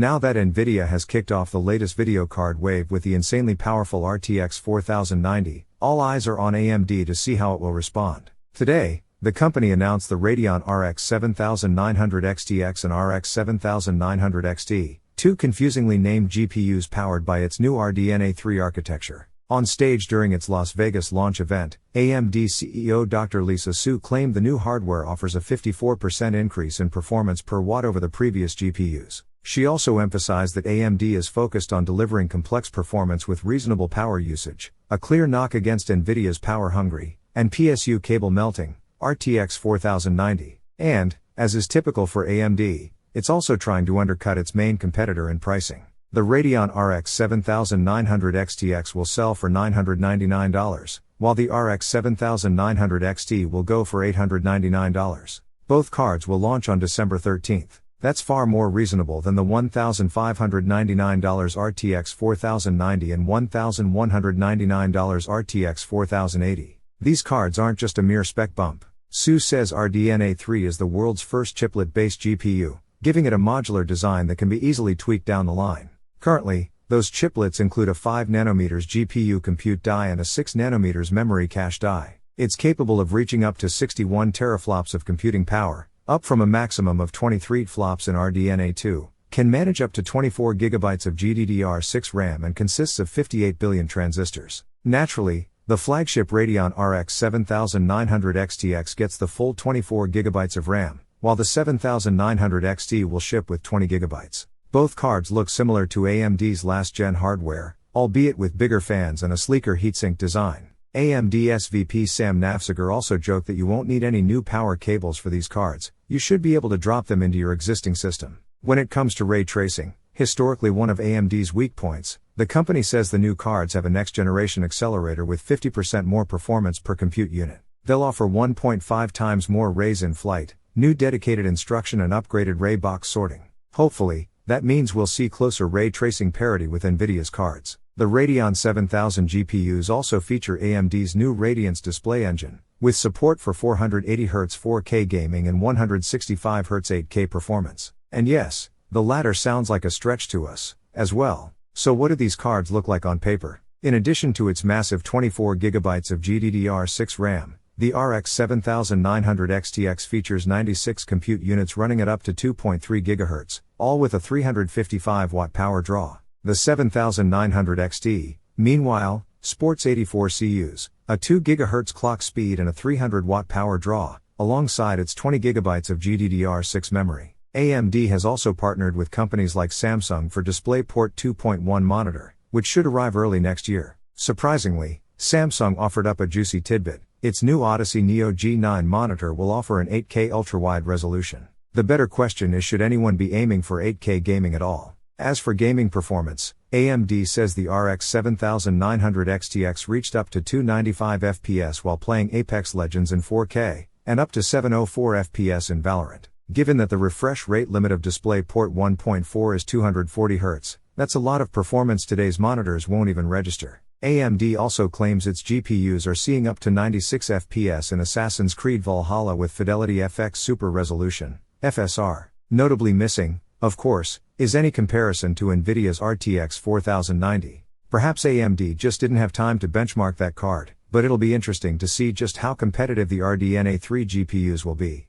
Now that Nvidia has kicked off the latest video card wave with the insanely powerful RTX 4090, all eyes are on AMD to see how it will respond. Today, the company announced the Radeon RX 7900 XTX and RX 7900 XT, two confusingly named GPUs powered by its new RDNA3 architecture. On stage during its Las Vegas launch event, AMD CEO Dr. Lisa Su claimed the new hardware offers a 54% increase in performance per watt over the previous GPUs. She also emphasized that AMD is focused on delivering complex performance with reasonable power usage, a clear knock against Nvidia's power-hungry and PSU cable melting RTX 4090. And, as is typical for AMD, it's also trying to undercut its main competitor in pricing. The Radeon RX 7900 XTX will sell for $999, while the RX 7900 XT will go for $899. Both cards will launch on December 13th. That's far more reasonable than the $1,599 RTX 4090 and $1,199 RTX 4080. These cards aren't just a mere spec bump. Su says RDNA3 is the world's first chiplet-based GPU, giving it a modular design that can be easily tweaked down the line. Currently, those chiplets include a 5nm GPU compute die and a 6nm memory cache die. It's capable of reaching up to 61 teraflops of computing power, up from a maximum of 23 flops in RDNA2, can manage up to 24 GB of GDDR6 RAM and consists of 58 billion transistors. Naturally, the flagship Radeon RX 7900 XTX gets the full 24 GB of RAM, while the 7900 XT will ship with 20 GB. Both cards look similar to AMD's last-gen hardware, albeit with bigger fans and a sleeker heatsink design. AMD SVP Sam Nafziger also joked that you won't need any new power cables for these cards, you should be able to drop them into your existing system. When it comes to ray tracing, historically one of AMD's weak points, the company says the new cards have a next-generation accelerator with 50% more performance per compute unit. They'll offer 1.5 times more rays in flight, new dedicated instruction and upgraded ray box sorting. Hopefully, that means we'll see closer ray tracing parity with Nvidia's cards. The Radeon 7000 GPUs also feature AMD's new Radiance display engine, with support for 480Hz 4K gaming and 165Hz 8K performance. And yes, the latter sounds like a stretch to us, as well. So what do these cards look like on paper? In addition to its massive 24 GB of GDDR6 RAM, the RX 7900 XTX features 96 compute units running at up to 2.3 GHz, all with a 355-watt power draw. The 7900 XT, meanwhile, sports 84 CUs, a 2 GHz clock speed and a 300-watt power draw, alongside its 20 GB of GDDR6 memory. AMD has also partnered with companies like Samsung for DisplayPort 2.1 monitor, which should arrive early next year. Surprisingly, Samsung offered up a juicy tidbit. Its new Odyssey Neo G9 monitor will offer an 8K ultra-wide resolution. The better question is, should anyone be aiming for 8K gaming at all? As for gaming performance, AMD says the RX 7900 XTX reached up to 295 FPS while playing Apex Legends in 4K, and up to 704 FPS in Valorant. Given that the refresh rate limit of DisplayPort 1.4 is 240 Hz, that's a lot of performance today's monitors won't even register. AMD also claims its GPUs are seeing up to 96 FPS in Assassin's Creed Valhalla with Fidelity FX Super Resolution, FSR. Notably missing, of course, is any comparison to Nvidia's RTX 4090. Perhaps AMD just didn't have time to benchmark that card, but it'll be interesting to see just how competitive the RDNA3 GPUs will be.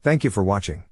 Thank you for watching.